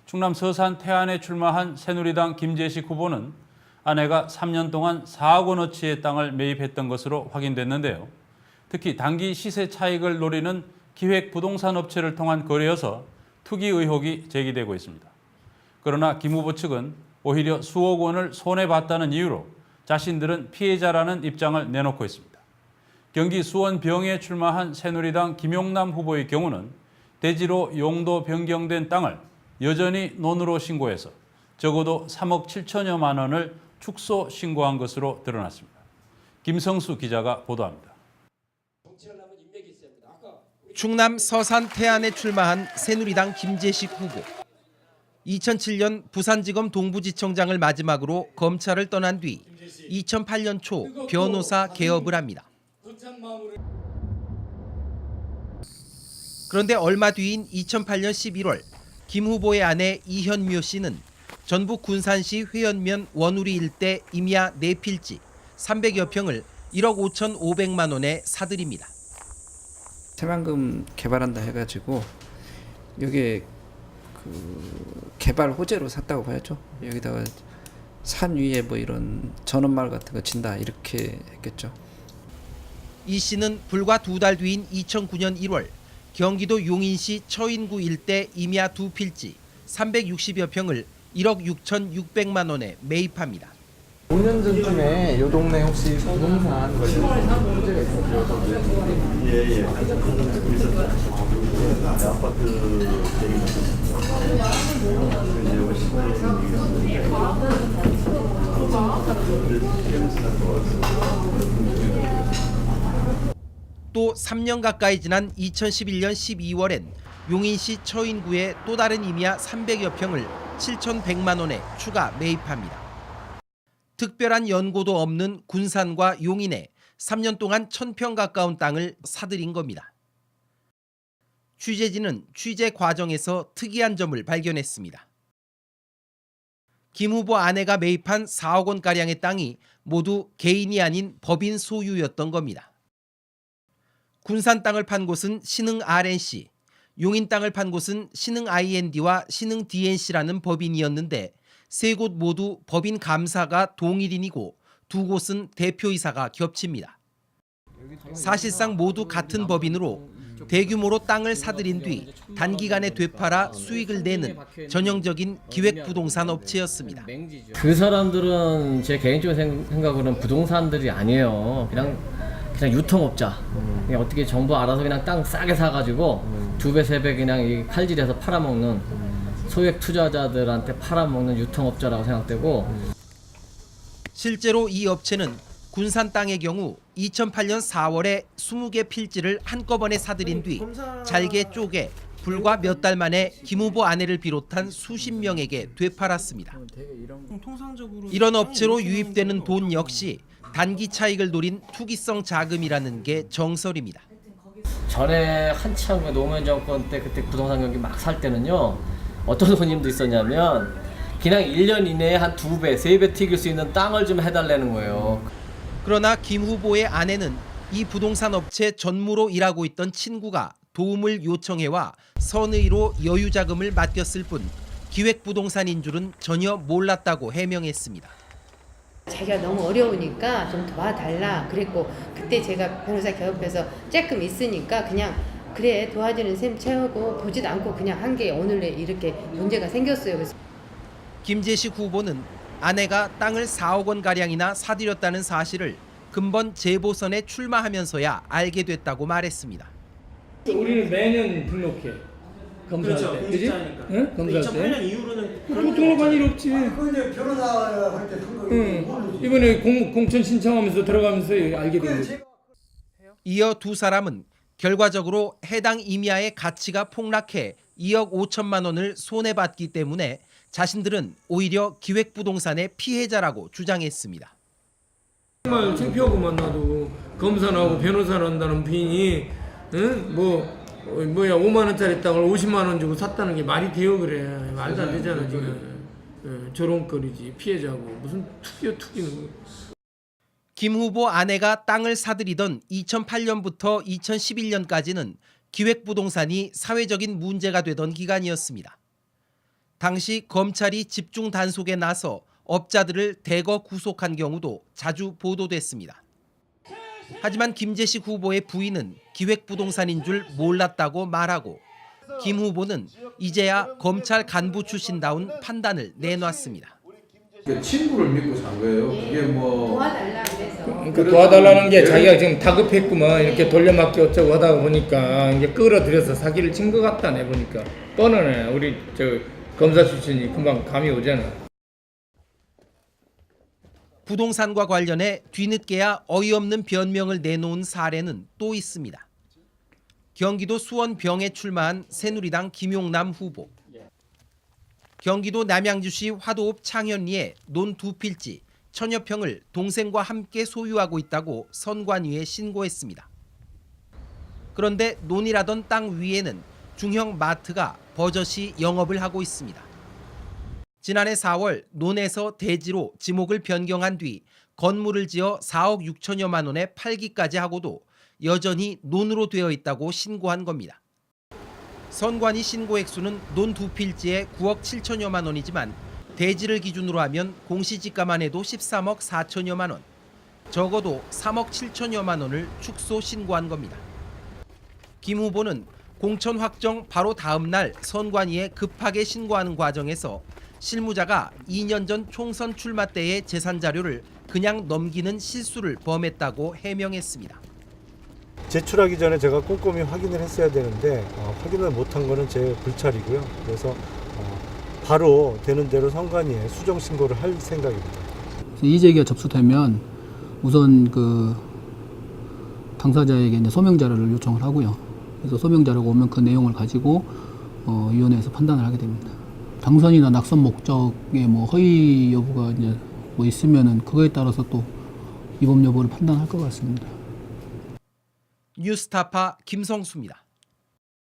충남 서산 태안에 출마한 새누리당 김재식 후보는 아내가 3년 동안 4억 원어치의 땅을 매입했던 것으로 확인됐는데요. 특히 단기 시세 차익을 노리는 기획부동산 업체를 통한 거래여서 투기 의혹이 제기되고 있습니다. 그러나 김 후보 측은 오히려 수억 원을 손해봤다는 이유로 자신들은 피해자라는 입장을 내놓고 있습니다. 경기 수원병에 출마한 새누리당 김용남 후보의 경우는 대지로 용도 변경된 땅을 여전히 논으로 신고해서 적어도 3억 7천여만 원을 축소 신고한 것으로 드러났습니다. 김성수 기자가 보도합니다. 충남 서산 태안에 출마한 새누리당 김재식 후보. 2007년 부산지검 동부지청장을 마지막으로 검찰을 떠난 뒤 2008년 초 변호사 개업을 합니다. 그런데 얼마 뒤인 2008년 11월 김 후보의 아내 이현묘 씨는 전북 군산시 회연면 원우리 일대 임야 4필지 300여 평을 1억 5,500만 원에 사들입니다. 새만금 개발한다 해가지고 여기에 개발 호재로 샀다고 봐야죠. 여기다가 산 위에 뭐 이런 전원마을 같은 거 진다 이렇게 했겠죠. 이 씨는 불과 2달 뒤인 2009년 1월 경기도 용인시 처인구 일대 임야 2필지 360여 평을 1억 6,600만 원에 매입합니다. 5년 전쯤에 이 동네 혹시 부동산 관련해서 문제가 있었어요? 예. 아파트 또 3년 가까이 지난 2011년 12월엔 용인시 처인구의 또 다른 임야 300여 평을 7,100만 원에 추가 매입합니다. 특별한 연고도 없는 군산과 용인에 3년 동안 1,000평 가까운 땅을 사들인 겁니다. 취재진은 취재 과정에서 특이한 점을 발견했습니다. 김 후보 아내가 매입한 4억 원가량의 땅이 모두 개인이 아닌 법인 소유였던 겁니다. 군산 땅을 판 곳은 신흥 RNC, 용인 땅을 판 곳은 신흥 IND와 신흥 DNC라는 법인이었는데 세 곳 모두 법인 감사가 동일인이고 두 곳은 대표이사가 겹칩니다. 사실상 모두 같은 법인으로 대규모로 땅을 사들인 뒤 단기간에 되팔아 수익을 내는 전형적인 기획부동산 업체였습니다. 그 사람들은 제 개인적인 생각으로는 부동산들이 아니에요. 그냥 유통업자. 그냥 어떻게 정부 알아서 그냥 땅 싸게 사가지고 2배, 3배 그냥 이 칼질해서 팔아먹는 소액 투자자들한테 팔아먹는 유통업자라고 생각되고, 실제로 이 업체는 군산 땅의 경우 2008년 4월에 20개 필지를 한꺼번에 사들인 뒤 잘게 쪼개 불과 몇 달 만에 김 후보 아내를 비롯한 수십 명에게 되팔았습니다. 이런 업체로 유입되는 돈 역시 단기 차익을 노린 투기성 자금이라는 게 정설입니다. 전에 한참 노무현 정권 때 그때 부동산 경기 막 살 때는요, 어떤 손님도 있었냐면 그냥 1년 이내에 한 2배, 3배 튀길 수 있는 땅을 좀 해달라는 거예요. 그러나 김 후보의 아내는 이 부동산 업체 전무로 일하고 있던 친구가 도움을 요청해와 선의로 여유자금을 맡겼을 뿐 기획부동산인 줄은 전혀 몰랐다고 해명했습니다. 자기가 너무 어려우니까 좀 도와달라 그랬고, 그때 제가 변호사 개업해서 조금 있으니까 그냥 그래 도와주는 셈 채우고 보지도 않고 그냥 한 게 오늘 이렇게 문제가 생겼어요. 그래서 김재식 후보는 아내가 땅을 4억 원가량이나 사들였다는 사실을 금번 재보선에 출마하면서야 알게 됐다고 말했습니다. 우리는 매년 등록해. 검사할 그렇죠. 때. 그지? 응? 검사할 때. 2008년 이후로는 그럼 등록한 일 없지. 근데 변호사 할때 응. 이번에 공천 신청하면서 들어가면서 알게 된 거지. 이어 두 사람은 결과적으로 해당 임야의 가치가 폭락해 2억 5천만 원을 손해봤기 때문에 자신들은 오히려 기획부동산의 피해자라고 주장했습니다. 정말 창피하고만 나도 검사 나오고 변호사 난다는 부인이 응? 뭐야 5만 원짜리 땅을 50만 원 주고 샀다는 게 말이 돼요? 그래. 말도 안 되잖아 지금. 조롱거리지. 피해자고 무슨 투기는. 김 후보 아내가 땅을 사들이던 2008년부터 2011년까지는 기획부동산이 사회적인 문제가 되던 기간이었습니다. 당시 검찰이 집중 단속에 나서 업자들을 대거 구속한 경우도 자주 보도됐습니다. 하지만 김재식 후보의 부인은 기획부동산인 줄 몰랐다고 말하고 김 후보는 이제야 검찰 간부 출신다운 판단을 내놨습니다. 친구를 믿고 산 거예요. 그게 뭐 도와달라 그래서. 그러니까 도와달라는 게 자기가 지금 다급했구만 이렇게 돌려막기 어쩌고 하다 보니까 이제 끌어들여서 사기를 친 것 같다 내 보니까 뻔하네. 우리 저 검사 출신이 금방 감이 오잖아. 부동산과 관련해 뒤늦게야 어이없는 변명을 내놓은 사례는 또 있습니다. 경기도 수원병에 출마한 새누리당 김용남 후보. 경기도 남양주시 화도읍 창현리에 논 2필지 1000여 평을 동생과 함께 소유하고 있다고 선관위에 신고했습니다. 그런데 논이라던 땅 위에는 중형 마트가 버젓이 영업을 하고 있습니다. 지난해 4월 논에서 대지로 지목을 변경한 뒤 건물을 지어 4억 6천여만 원에 팔기까지 하고도 여전히 논으로 되어 있다고 신고한 겁니다. 선관위 신고 액수는 논 2필지에 9억 7천여만 원이지만 대지를 기준으로 하면 공시지가만 해도 13억 4천여만 원, 적어도 3억 7천여만 원을 축소 신고한 겁니다. 김 후보는 공천 확정 바로 다음 날 선관위에 급하게 신고하는 과정에서 실무자가 2년 전 총선 출마 때의 재산 자료를 그냥 넘기는 실수를 범했다고 해명했습니다. 제출하기 전에 제가 꼼꼼히 확인을 했어야 되는데 확인을 못한 거는 제 불찰이고요. 그래서 바로 되는 대로 선관위에 수정 신고를 할 생각입니다. 이의제기가 접수되면 우선 그 당사자에게 이제 소명 자료를 요청을 하고요. 그래서 소명 자료가 오면 그 내용을 가지고 위원회에서 판단을 하게 됩니다. 당선이나 낙선 목적의 뭐 허위 여부가 이제 뭐 있으면은 그거에 따라서 또 위법 여부를 판단할 것 같습니다. 뉴스타파 김성수입니다.